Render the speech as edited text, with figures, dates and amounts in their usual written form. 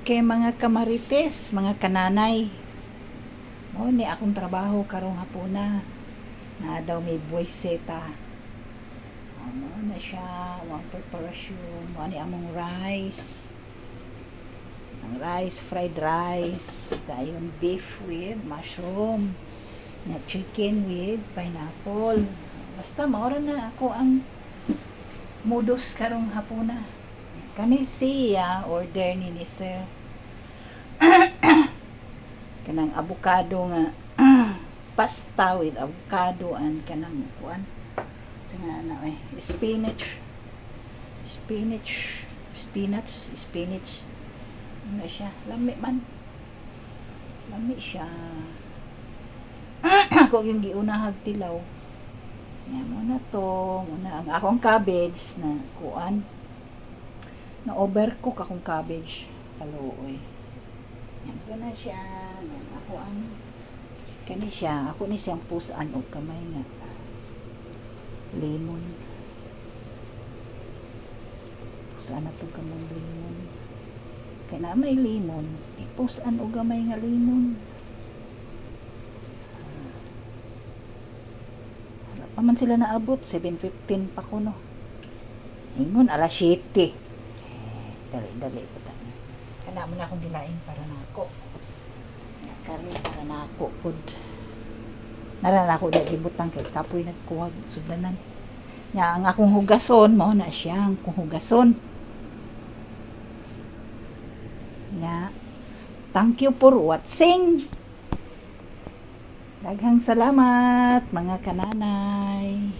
Kay mga kamarites, mga kananay. Mo ni akong trabaho karong hapuna. Na daw may buweseta. Ano na siya, ang preparasyon, mo ni among rice. Ang rice, fried rice, dayon beef with mushroom, na chicken with pineapple. Basta maura na ako ang modus karong hapuna. Kani siya order ni sir. Kanang avocado nga pasta with avocado and kanang kuan sa nga na spinach ano siya, lami man, lami siya. Ako yung giunahag tilaw nga muna to, muna ang akong cabbage na kuan na overcook akong cabbage kaluoy. Yan ko na siya. Yan ako ang kani siya. Ako ni siyang pusaan o kamay nga. Lemon. Pusaan na to kamay lemon. Kaya na may lemon. Pusaan o gamay nga lemon. Wala pa man sila naabot. 7:15 pa ko no. Ingon alas 7. Dali pa tayo. Kana mo na akong gilain para nako. Karne para nako pud. Nara na ako dili gibutang kay kapoy nagkuhag sudanan. Nya ang akong hugason mao na siya ang hugason. Nya thank you for watching. Daghang salamat mga kananay.